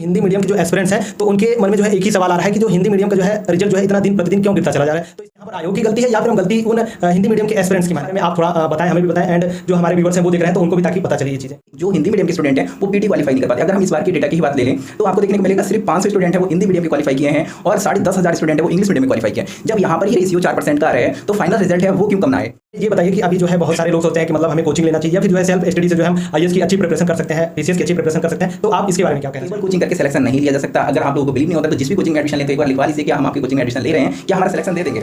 Hindi medium के जो aspirants हैं तो उनके मन में जो है एक ही सवाल आ रहा है कि जो हिंदी मीडियम का जो है रिजल्ट जो है इतना दिन प्रतिदिन क्यों गिरता चला जा रहा है। तो यहाँ पर आयोग की गलती है या फिर हम गलती उन हिंदी मीडियम के एस्पिरेंट्स की बारे में आप थोड़ा बताएं, हमें भी बताएं एंड जो हमारे व्यूअर्स हैं वो देख रहे हैं तो उनको भी ताकि पता चले ये चीजें। जो हिंदी मीडियम के स्टूडेंट हैं वो पीटी क्वालीफाई नहीं कर पाते। अगर हम इस बार की डेटा की ही बात ले लें तो आपको देखने को मिलेगा सिर्फ 500 स्टूडेंट है वो हिंदी मीडियम के क्वालीफाई किए हैं और 10,500 स्टूडेंट है वो इंग्लिश मीडियम में क्वालीफाई किए हैं। जब यहाँ पर ये रेशियो 4% का आ रहा है तो फाइनल रिजल्ट है वो क्यों कम ना आए। ये बताइए कि अभी जो है बहुत सारे लोग सोचते हैं कि मतलब हमें कोचिंग लेना चाहिए या फिर जो है सेल्फ स्टडी से जो है हम आईएएस की अच्छी प्रिपरेशन कर सकते हैं, पीसीएस की अच्छी प्रिपरेशन कर सकते हैं, तो आप इसके बारे में क्या कहते हैं। कोचिंग करके सिलेक्शन नहीं लिया जा सकता। अगर आप लोगों को बिलीव नहीं होता तो जिस भी कोचिंग में एडमिशन लेते एक बार लिखवा लीजिए कि हम आपकी कोचिंग में एडमिशन ले रहे हैं, क्या हमारा सिलेक्शन दे देंगे।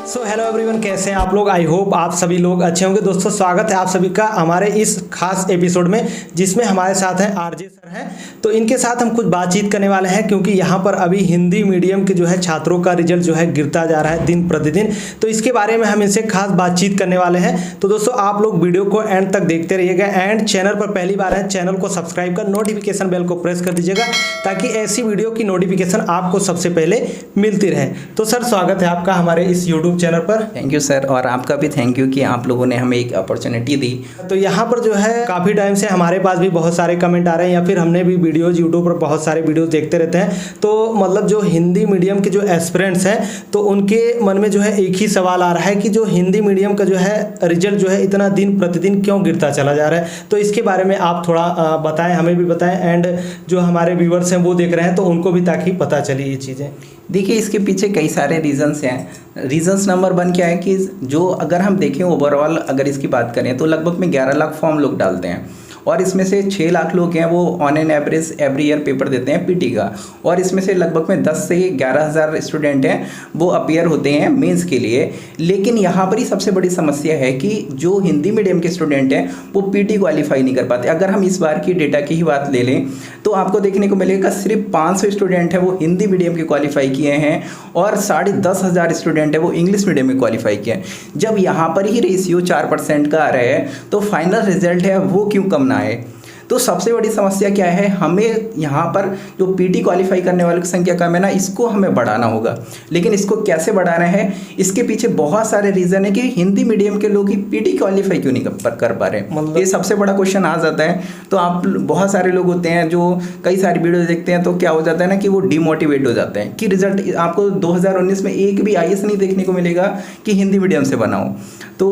सो हेलो एवरीवन, कैसे हैं आप लोग। आई होप आप सभी लोग अच्छे होंगे। दोस्तों स्वागत है आप सभी का हमारे इस खास एपिसोड में जिसमें हमारे साथ हैं आरजे सर हैं। तो इनके साथ हम कुछ बातचीत करने वाले हैं क्योंकि यहाँ पर अभी हिंदी मीडियम के जो है छात्रों का रिजल्ट जो है गिरता जा रहा है दिन प्रतिदिन। तो इसके बारे में हम इनसे खास बातचीत करने वाले हैं। तो दोस्तों आप लोग वीडियो को एंड तक देखते रहिएगा एंड चैनल पर पहली बार है चैनल को सब्सक्राइब कर नोटिफिकेशन बेल को प्रेस कर दीजिएगा ताकि ऐसी वीडियो की नोटिफिकेशन आपको सबसे पहले मिलती रहे। तो सर स्वागत है आपका हमारे इस यूट्यूब चैनल पर। थैंक यू सर, और आपका भी थैंक यू कि आप लोगों ने हमें एक अपॉर्चुनिटी दी। तो यहाँ पर जो है काफ़ी टाइम से हमारे पास भी बहुत सारे कमेंट आ रहे हैं या फिर हमने भी वीडियोज़ यूट्यूब पर बहुत सारे वीडियोज़ देखते रहते हैं। तो मतलब जो हिंदी मीडियम के जो एस्पिरेंट्स हैं तो उनके मन में जो है एक ही सवाल आ रहा है कि जो हिंदी मीडियम का जो है रिजल्ट जो है इतना दिन प्रतिदिन क्यों गिरता चला जा रहा है। तो इसके बारे में आप थोड़ा बताएं, हमें भी बताएं एंड जो हमारे व्यूअर्स हैं वो देख रहे हैं तो उनको भी ताकि पता चले ये चीज़ें। देखिए इसके पीछे कई सारे रीजंस हैं। रीजंस नंबर 1 क्या है कि जो अगर हम देखें ओवरऑल अगर इसकी बात करें तो लगभग में 11 लाख फॉर्म लोग डालते हैं और इसमें से 6 लाख लोग हैं वो on an average every year paper देते हैं पीटी का, और इसमें से लगभग में 10 से 11,000 स्टूडेंट हैं वो अपीयर होते हैं मेंस के लिए। लेकिन यहाँ पर ही सबसे बड़ी समस्या है कि जो हिंदी मीडियम के स्टूडेंट हैं वो पीटी क्वालिफाई नहीं कर पाते। अगर हम इस बार की डेटा की ही बात ले लें तो आपको देखने को मिलेगा सिर्फ 500 स्टूडेंट हैं वो हिंदी मीडियम के क्वालिफाई किए हैं और 10,500 स्टूडेंट है वो इंग्लिश मीडियम में क्वालिफाई किए हैं। जब यहाँ पर ही रेशियो 4% का आ रहा है तो फाइनल रिजल्ट है वो क्यों कम ना आए। तो सबसे बड़ी समस्या क्या है, हमें यहाँ पर जो पीटी क्वालिफाई करने वालों की संख्या कम है ना, इसको हमें बढ़ाना होगा। लेकिन इसको कैसे बढ़ाना है, इसके पीछे बहुत सारे रीज़न है कि हिंदी मीडियम के लोग ही पीटी क्वालिफाई क्यों नहीं कर पा रहे हैं। ये सबसे बड़ा क्वेश्चन आ जाता है। तो आप बहुत सारे लोग होते हैं जो कई सारी वीडियो देखते हैं तो क्या हो जाता है ना कि वो डिमोटिवेट हो जाते हैं कि रिजल्ट आपको 2019 में एक भी आईएएस नहीं देखने को मिलेगा कि हिंदी मीडियम से बना हो। तो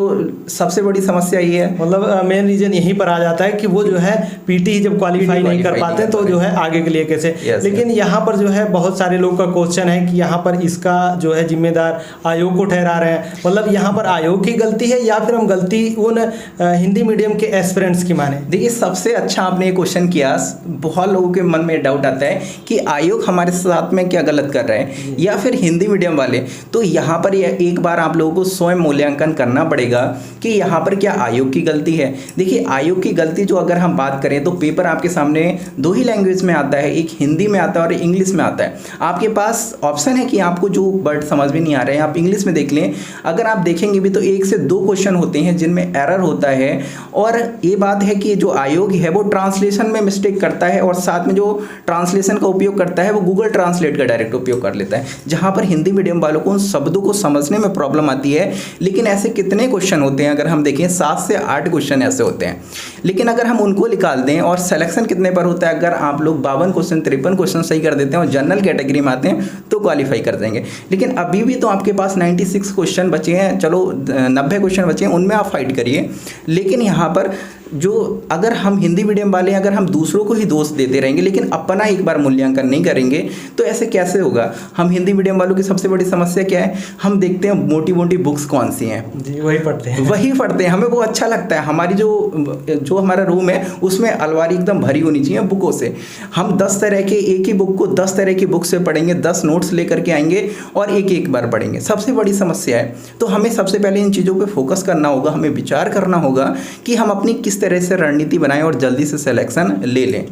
सबसे बड़ी समस्या ये है, मतलब मेन रीजन यहीं पर आ जाता है कि वो जो है पीटी जब क्वालिफाई नहीं कर पाते तो जो है आगे के लिए कैसे। लेकिन यहाँ पर जो है बहुत सारे लोग का क्वेश्चन है कि यहाँ पर इसका जो है जिम्मेदार आयोग को ठहरा रहे हैं। मतलब यहाँ पर आयोग की गलती है या फिर हम गलती उन हिंदी मीडियम के एस्पिरेंट्स की माने। देखिए सबसे अच्छा आपने ये क्वेश्चन किया। बहुत लोगों के मन में डाउट आता है कि आयोग हमारे साथ में क्या गलत कर रहा है या फिर हिंदी मीडियम वाले। तो यहाँ पर एक बार आप लोगों को स्वयं मूल्यांकन करना पड़ेगा कि यहाँ पर क्या आयोग की गलती है। देखिए आयोग की गलती जो अगर हम बात करें तो पेपर आपके सामने 2 ही लैंग्वेज में आता है, एक हिंदी में आता है और इंग्लिश में आता है। आपके पास ऑप्शन है कि आपको जो वर्ड समझ में नहीं आ रहे हैं आप इंग्लिश में देख लें। अगर आप देखेंगे भी तो 1 से 2 क्वेश्चन होते हैं जिनमें एरर होता है। और ये बात है कि जो आयोग है वो ट्रांसलेशन में मिस्टेक करता है और साथ में जो ट्रांसलेशन का उपयोग करता है वो गूगल ट्रांसलेट का डायरेक्ट उपयोग कर लेता है, जहाँ पर हिंदी मीडियम वालों को उन शब्दों को समझने में प्रॉब्लम आती है। लेकिन ऐसे कितने क्वेश्चन होते हैं, अगर हम देखें 7 से 8 क्वेश्चन ऐसे होते हैं। लेकिन अगर हम उनको निकाल दें और सिलेक्शन कितने पर होता है, अगर आप लोग 52 क्वेश्चन 53 क्वेश्चन सही कर देते हैं और जनरल कैटेगरी में आते हैं तो क्वालिफाई कर देंगे। लेकिन अभी भी तो आपके पास 96 क्वेश्चन बचे हैं, चलो 90 क्वेश्चन बचे हैं, उनमें आप फाइट करिए। लेकिन यहाँ पर जो अगर हम हिंदी मीडियम वाले हैं, अगर हम दूसरों को ही दोष देते रहेंगे लेकिन अपना एक बार मूल्यांकन नहीं करेंगे तो ऐसे कैसे होगा। हम हिंदी मीडियम वालों की सबसे बड़ी समस्या क्या है, हम देखते हैं मोटी मोटी बुक्स कौन सी हैं जी वही पढ़ते हैं हमें वो अच्छा लगता है। हमारी जो हमारा रूम है उसमें अलमारी एकदम भरी होनी चाहिए बुकों से। हम 10 तरह के एक ही बुक को 10 तरह की बुक से पढ़ेंगे, 10 नोट्स लेकर के आएंगे और एक बार पढ़ेंगे। सबसे बड़ी समस्या है। तो हमें सबसे पहले इन चीज़ों पर फोकस करना होगा, हमें विचार करना होगा कि हम अपनी किस तरह से रणनीति बनाएं और जल्दी से सिलेक्शन ले लें।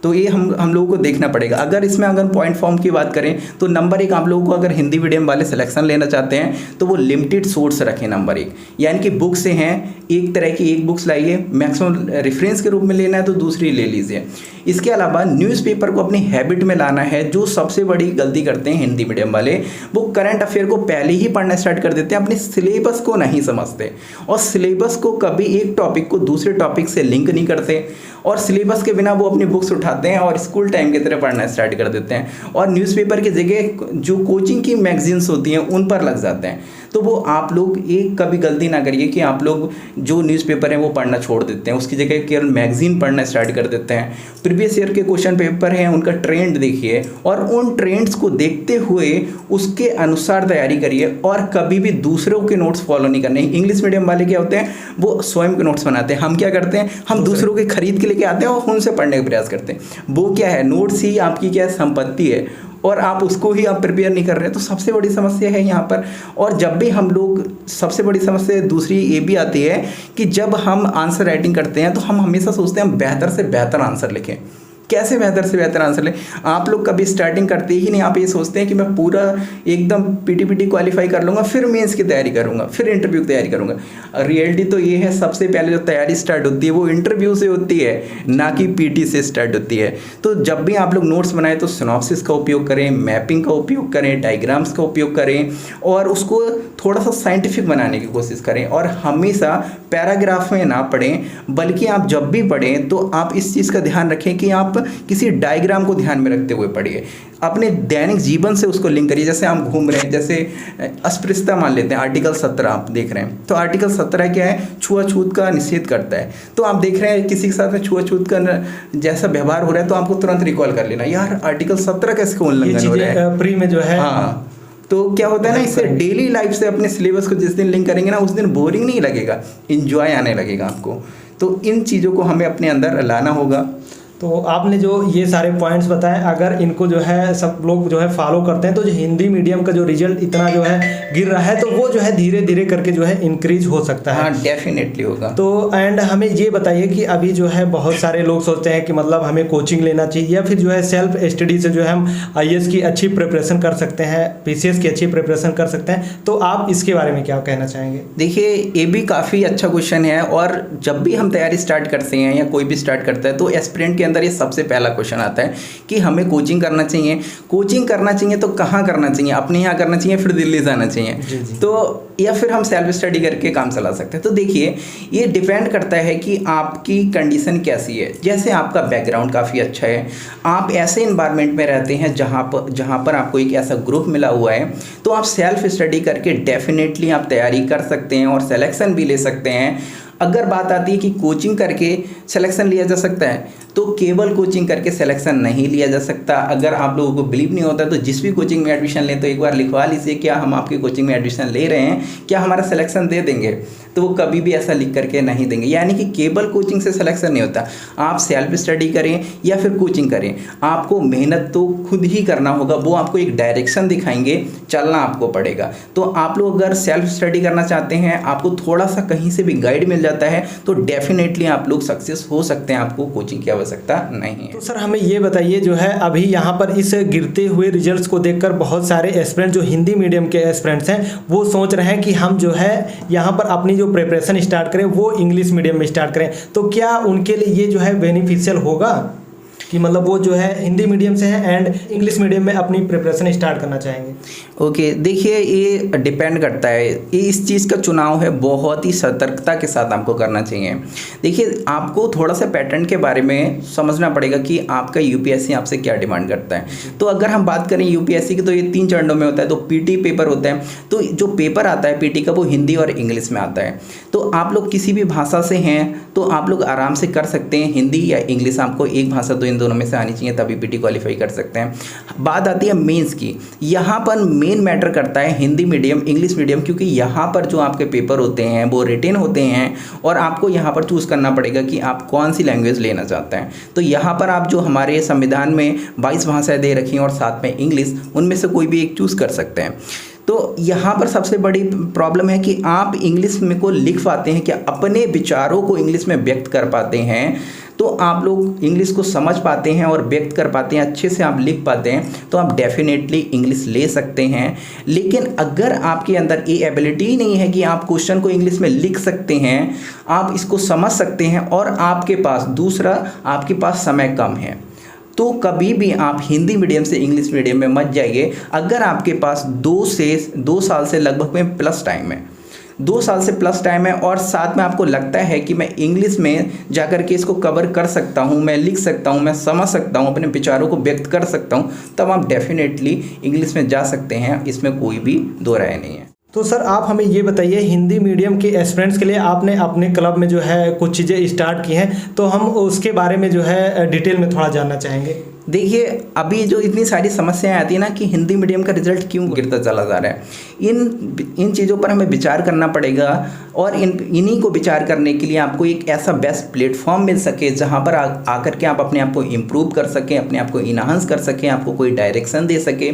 तो ये हम लोगों को देखना पड़ेगा। अगर पॉइंट फॉर्म की बात करें तो नंबर 1 आप लोगों को अगर हिंदी मीडियम वाले सिलेक्शन लेना चाहते हैं तो वो लिमिटेड सोर्स रखें नंबर 1, यानी कि बुक से हैं एक तरह की एक बुक्स लाइए, मैक्सिमम रेफरेंस के रूप में लेना है तो दूसरी ले लीजिए। इसके अलावा न्यूज़पेपर को अपनी हैबिट में लाना है। जो सबसे बड़ी गलती करते हैं हिंदी मीडियम वाले, वो करंट अफेयर को पहले ही पढ़ना स्टार्ट कर देते हैं, अपने सिलेबस को नहीं समझते और सिलेबस को कभी एक टॉपिक को दूसरे टॉपिक से लिंक नहीं करते और सिलेबस के बिना वो अपनी बुक्स उठाते हैं और स्कूल टाइम की तरह पढ़ना स्टार्ट कर देते हैं और न्यूज़पेपर की जगह जो कोचिंग की मैगजीन्स होती हैं उन पर लग जाते हैं। तो वो आप लोग एक कभी गलती ना करिए कि आप लोग जो न्यूज़पेपर हैं वो पढ़ना छोड़ देते हैं, उसकी जगह केवल मैगजीन पढ़ना स्टार्ट कर देते हैं। प्रीवियस ईयर के क्वेश्चन पेपर हैं उनका ट्रेंड देखिए और उन ट्रेंड्स को देखते हुए उसके अनुसार तैयारी करिए और कभी भी दूसरों के नोट्स फॉलो नहीं करने। इंग्लिश मीडियम वाले क्या होते हैं, वो स्वयं के नोट्स बनाते हैं। हम क्या करते हैं, हम दूसरों के खरीद के लेके आते हैं और उनसे पढ़ने का प्रयास करते हैं। वो क्या है, नोट्स ही आपकी क्या संपत्ति है और आप उसको ही आप प्रिपेयर नहीं कर रहे हैं, तो सबसे बड़ी समस्या है यहाँ पर। और जब भी हम लोग, सबसे बड़ी समस्या दूसरी ये भी आती है कि जब हम आंसर राइटिंग करते हैं तो हम हमेशा सोचते हैं हम बेहतर से बेहतर आंसर लिखें। कैसे बेहतर से बेहतर आंसर लें? आप लोग कभी स्टार्टिंग करते ही नहीं, आप ये सोचते हैं कि मैं पूरा एकदम पीटी क्वालिफाई कर लूँगा, फिर मेंस की तैयारी करूँगा, फिर इंटरव्यू की तैयारी करूँगा। रियलिटी तो ये है, सबसे पहले जो तैयारी स्टार्ट होती है वो इंटरव्यू से होती है, ना कि पीटी से स्टार्ट होती है। तो जब भी आप लोग नोट्स बनाएं तो सिनॉप्सिस का उपयोग करें, मैपिंग का उपयोग करें, डायग्राम्स का उपयोग करें और उसको थोड़ा सा साइंटिफिक बनाने की कोशिश करें और हमेशा पैराग्राफ में ना पढ़ें, बल्कि आप जब भी पढ़ें तो आप इस चीज़ का ध्यान रखें कि आप किसी डायग्राम को ध्यान में रखते हुए पढ़िए, अपने दैनिक जीवन से उसको लिंक करिए। जैसे हम घूम रहे हैं, जैसे अस्पृश्यता मान लेते हैं, आर्टिकल 17 आप देख रहे हैं, तो आर्टिकल 17 क्या है, छुआछूत का निषेध करता है। तो आप देख रहे हैं किसी के साथ में छुआछूत का जैसा व्यवहार हो रहा है तो आपको तुरंत रिकॉल कर लेना, यार आर्टिकल 17 कैसे उल्लंघन हो रहा है, प्री में जो है। हाँ, तो क्या होता है ना, इससे डेली लाइफ से अपने सिलेबस को जिस दिन लिंक करेंगे ना, उस दिन बोरिंग नहीं लगेगा, इंजॉय आने लगेगा आपको। तो इन चीज़ों को हमें अपने अंदर लाना होगा। तो आपने जो ये सारे पॉइंट्स बताए, अगर इनको जो है सब लोग जो है फॉलो करते हैं तो जो हिंदी मीडियम का जो रिजल्ट इतना जो है गिर रहा है, तो वो जो है धीरे धीरे करके जो है इंक्रीज हो सकता है। हाँ, डेफिनेटली होगा। तो एंड हमें ये बताइए कि अभी जो है बहुत सारे लोग सोचते हैं कि मतलब हमें कोचिंग लेना चाहिए या फिर जो है सेल्फ स्टडी से जो है हम IAS की अच्छी प्रिपरेशन कर सकते हैं, PCS की अच्छी प्रिपरेशन कर सकते हैं। तो आप इसके बारे में क्या कहना चाहेंगे? देखिए, ये भी काफ़ी अच्छा क्वेश्चन है और जब भी हम तैयारी स्टार्ट करते हैं या कोई भी स्टार्ट करता है तो एस्पिरेंट के अंदर ये सबसे पहला क्वेश्चन आता है कि हमें कोचिंग करना चाहिए। कोचिंग करना चाहिए तो कहाँ करना चाहिए? अपने यहाँ करना चाहिए, फिर दिल्ली जाना चाहिए, तो या फिर हम सेल्फ स्टडी करके काम चला सकते हैं। तो देखिए, ये डिपेंड करता है कि आपकी कंडीशन कैसी है। जैसे आपका बैकग्राउंड काफ़ी अच्छा है, आप ऐसे इन्वायरमेंट में रहते हैं जहाँ पर आपको एक ऐसा ग्रुप मिला हुआ है, तो आप सेल्फ स्टडी करके डेफिनेटली आप तैयारी कर सकते हैं और सिलेक्शन भी ले सकते हैं। अगर बात आती है कि कोचिंग करके सिलेक्शन लिया जा सकता है, तो केवल कोचिंग करके सिलेक्शन नहीं लिया जा सकता। अगर आप लोगों को बिलीव नहीं होता तो जिस भी कोचिंग में एडमिशन लें तो एक बार लिखवा लीजिए, क्या हम आपकी कोचिंग में एडमिशन ले रहे हैं, क्या हमारा सिलेक्शन दे देंगे? तो वो कभी भी ऐसा लिख करके नहीं देंगे। यानी कि केवल कोचिंग से सिलेक्शन नहीं होता, आप सेल्फ स्टडी करें या फिर कोचिंग करें, आपको मेहनत तो खुद ही करना होगा। वो आपको एक डायरेक्शन दिखाएंगे, चलना आपको पड़ेगा। तो आप लोग अगर सेल्फ स्टडी करना चाहते हैं, आपको थोड़ा सा कहीं से भी गाइड मिल जाता है, तो डेफिनेटली आप लोग सक्सेस हो सकते हैं, आपको कोचिंग की आवश्यकता नहीं है। तो सर हमें ये बताइए, जो है अभी यहाँ पर इस गिरते हुए रिजल्ट्स को देखकर बहुत सारे एस्पिरेंट जो हिंदी मीडियम के एस्पिरेंट्स हैं वो सोच रहे हैं कि हम जो है यहाँ पर अपनी जो प्रिपरेशन स्टार्ट करें वो इंग्लिश मीडियम में स्टार्ट करें। तो क्या उनके लिए ये जो है बेनिफिशियल होगा कि मतलब वो जो है हिंदी मीडियम से है एंड इंग्लिश मीडियम में अपनी प्रिपरेशन स्टार्ट करना चाहेंगे? ओके, देखिए, ये डिपेंड करता है, ये इस चीज़ का चुनाव है, बहुत ही सतर्कता के साथ आपको करना चाहिए। देखिए, आपको थोड़ा सा पैटर्न के बारे में समझना पड़ेगा कि आपका UPSC आपसे क्या डिमांड करता है। तो अगर हम बात करें UPSC की, तो ये 3 चरणों में होता है। तो PT पेपर होता है, तो जो पेपर आता है PT का वो हिंदी और इंग्लिश में आता है। तो आप लोग किसी भी भाषा से हैं तो आप लोग आराम से कर सकते हैं, हिंदी या इंग्लिश, आपको एक भाषा तो इन दोनों में से आनी चाहिए, तभी PT क्वालिफाई कर सकते हैं। बात आती है मेंस की, यहाँ पर मेन मैटर करता है हिंदी मीडियम, इंग्लिश मीडियम, क्योंकि यहाँ पर जो आपके पेपर होते हैं वो रिटेन होते हैं और आपको यहाँ पर चूज़ करना पड़ेगा कि आप कौन सी लैंग्वेज लेना चाहते हैं। तो यहाँ पर आप जो हमारे संविधान में 22 भाषाएं दे रखी हैं और साथ में इंग्लिश, उनमें से कोई भी एक चूज़ कर सकते हैं। तो यहाँ पर सबसे बड़ी प्रॉब्लम है कि आप इंग्लिश में को लिख पाते हैं, क्या अपने विचारों को इंग्लिश में व्यक्त कर पाते हैं? तो आप लोग इंग्लिश को समझ पाते हैं और व्यक्त कर पाते हैं, अच्छे से आप लिख पाते हैं, तो आप डेफिनेटली इंग्लिश ले सकते हैं। लेकिन अगर आपके अंदर ये एबिलिटी ही नहीं है कि आप क्वेश्चन को इंग्लिश में लिख सकते हैं, आप इसको समझ सकते हैं, और आपके पास दूसरा आपके पास समय कम है, तो कभी भी आप हिंदी मीडियम से इंग्लिश मीडियम में मत जाइए। अगर आपके पास 2 साल से लगभग में प्लस टाइम है, 2 साल से प्लस टाइम है, और साथ में आपको लगता है कि मैं इंग्लिश में जाकर के इसको कवर कर सकता हूँ, मैं लिख सकता हूँ, मैं समझ सकता हूँ, अपने विचारों को व्यक्त कर सकता हूँ, तब आप डेफिनेटली इंग्लिश में जा सकते हैं। इसमें कोई भी दो राय नहीं है। तो सर आप हमें ये बताइए, हिंदी मीडियम के एस्पिरेंट्स के लिए आपने अपने क्लब में जो है कुछ चीज़ें स्टार्ट की हैं, तो हम उसके बारे में जो है डिटेल में थोड़ा जानना चाहेंगे। देखिए, अभी जो इतनी सारी समस्याएं आती है ना कि हिंदी मीडियम का रिजल्ट क्यों गिरता चला जा रहा है, इन चीज़ों पर हमें विचार करना पड़ेगा, और इन्हीं को विचार करने के लिए आपको एक ऐसा बेस्ट प्लेटफॉर्म मिल सके जहां पर आकर के आप अपने आप को इम्प्रूव कर सकें, अपने आप को इन्हांस कर सकें, आपको कोई डायरेक्शन दे सके,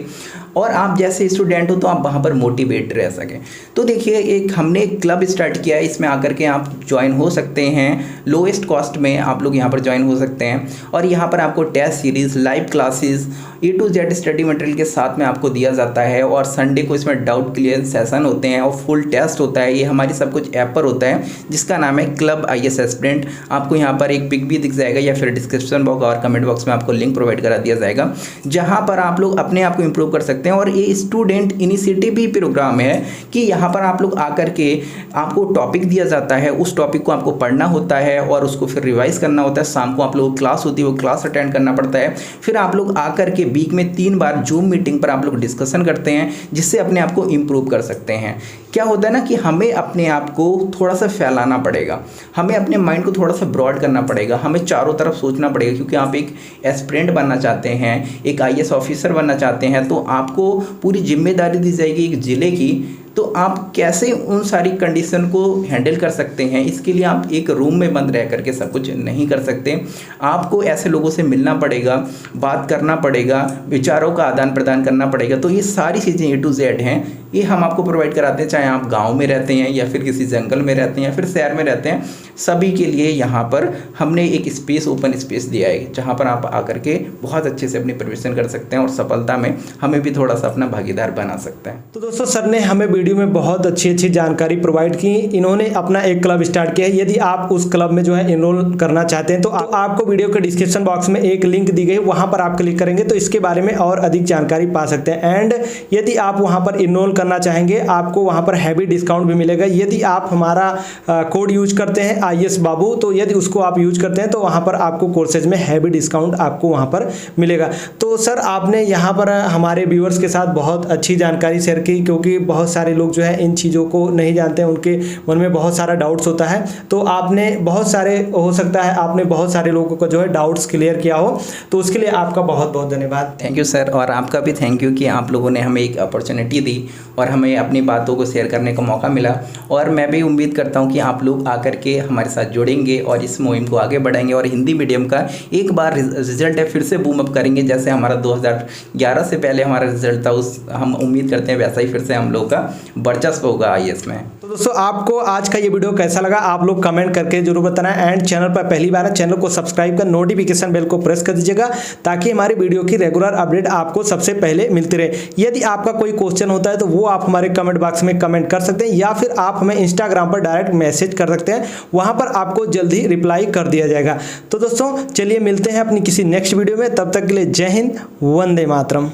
और आप जैसे स्टूडेंट हो तो आप वहाँ पर मोटिवेट रह सकें। तो देखिए, हमने एक क्लब स्टार्ट किया है, इसमें आकर के आप ज्वाइन हो सकते हैं, लोएस्ट कॉस्ट में आप लोग यहाँ पर ज्वाइन हो सकते हैं, और यहाँ पर आपको test series, live classes, A to Z study material के साथ में आपको दिया जाता है, और संडे को इसमें डाउट क्लियर सेशन होते हैं, और फुल टेस्ट होता है। ये हमारी सब कुछ ऐप पर होता है जिसका नाम है क्लब IAS एस्पिरेंट। आपको यहाँ पर एक पिक भी दिख जाएगा, या फिर डिस्क्रिप्शन बॉक्स और कमेंट बॉक्स में आपको लिंक प्रोवाइड करा दिया जाएगा, जहाँ पर आप लोग अपने आप को इम्प्रूव कर सकते हैं। और ये स्टूडेंट इनिशिएटिव भी प्रोग्राम है कि यहाँ पर आप लोग आकर के आपको टॉपिक दिया जाता है, उस टॉपिक को आपको पढ़ना होता है और उसको फिर रिवाइज करना होता है। शाम को आप लोगों को क्लास होती है, वो क्लास अटेंड करना पड़ता है। फिर आप लोग आकर के वीक में 3 बार जूम मीटिंग पर आप लोग डिस्कशन करते हैं, जिससे अपने आप को इम्प्रूव कर सकते हैं। क्या होता है ना कि हमें अपने आप को थोड़ा सा फैलाना पड़ेगा, हमें अपने माइंड को थोड़ा सा ब्रॉड करना पड़ेगा, हमें चारों तरफ सोचना पड़ेगा, क्योंकि आप एक एस्पिरेंट बनना चाहते हैं, एक IAS ऑफिसर बनना चाहते हैं, तो आपको पूरी जिम्मेदारी दी जाएगी एक ज़िले की। तो आप कैसे उन सारी कंडीशन को हैंडल कर सकते हैं, इसके लिए आप एक रूम में बंद रह करके सब कुछ नहीं कर सकते। आपको ऐसे लोगों से मिलना पड़ेगा, बात करना पड़ेगा, विचारों का आदान प्रदान करना पड़ेगा। तो ये सारी चीज़ें A to Z हैं, ये हम आपको प्रोवाइड कराते हैं, चाहे आप गांव में रहते हैं या फिर किसी जंगल में रहते हैं या फिर शहर में रहते हैं, सभी के लिए यहाँ पर हमने एक स्पेस, ओपन स्पेस दिया है, जहाँ पर आप आकर के बहुत अच्छे से अपनी प्रिपरेशन कर सकते हैं और सफलता में हमें भी थोड़ा सा अपना भागीदार बना सकते हैं। तो दोस्तों, सर ने हमें वीडियो में बहुत अच्छी जानकारी प्रोवाइड की। इन्होंने अपना एक क्लब स्टार्ट किया है, यदि आप उस क्लब में जो है इनरोल करना चाहते हैं तो आपको वीडियो के डिस्क्रिप्शन बॉक्स में एक लिंक दी गई, वहाँ पर आप क्लिक करेंगे तो इसके बारे में और अधिक जानकारी पा सकते हैं। एंड यदि आप वहाँ पर इनरोल करना चाहेंगे, आपको वहाँ पर हैवी डिस्काउंट भी मिलेगा। यदि आप हमारा कोड यूज करते हैं IAS बाबू, तो यदि उसको आप यूज करते हैं तो वहाँ पर आपको कोर्सेज में हैवी डिस्काउंट आपको वहाँ पर मिलेगा। तो सर, आपने यहाँ पर हमारे व्यूअर्स के साथ बहुत अच्छी जानकारी शेयर की, क्योंकि बहुत सारे लोग जो है इन चीज़ों को नहीं जानते हैं, उनके मन में बहुत सारा डाउट्स होता है। तो आपने बहुत सारे, हो सकता है आपने बहुत सारे लोगों को जो है डाउट्स क्लियर किया हो, तो उसके लिए आपका बहुत बहुत धन्यवाद। थैंक यू सर, और आपका भी थैंक यू कि आप लोगों ने हमें एक अपॉर्चुनिटी दी और हमें अपनी बातों को शेयर करने का मौका मिला। और मैं भी उम्मीद करता हूं कि आप लोग आकर के हमारे साथ जुड़ेंगे और इस मुहिम को आगे बढ़ाएंगे, और हिंदी मीडियम का एक बार रिजल्ट है फिर से बूम अप करेंगे। जैसे हमारा 2011 से पहले हमारा रिजल्ट था, हम उम्मीद करते हैं वैसा ही फिर से हम लोग का वर्चस्व होगा IAS में। तो दोस्तों, आपको आज का ये वीडियो कैसा लगा आप लोग कमेंट करके जरूर बताना। एंड चैनल पर पहली बार है, चैनल को सब्सक्राइब कर नोटिफिकेशन बेल को प्रेस कर दीजिएगा, ताकि हमारे वीडियो की रेगुलर अपडेट आपको सबसे पहले मिलती रहे। यदि आपका कोई क्वेश्चन होता है तो वो आप हमारे कमेंट बॉक्स में कमेंट कर सकते हैं, या फिर आप हमें इंस्टाग्राम पर डायरेक्ट मैसेज कर सकते हैं, वहां पर आपको जल्दी रिप्लाई कर दिया जाएगा। तो दोस्तों, चलिए मिलते हैं अपनी किसी नेक्स्ट वीडियो में, तब तक के लिए जय हिंद, वंदे मातरम।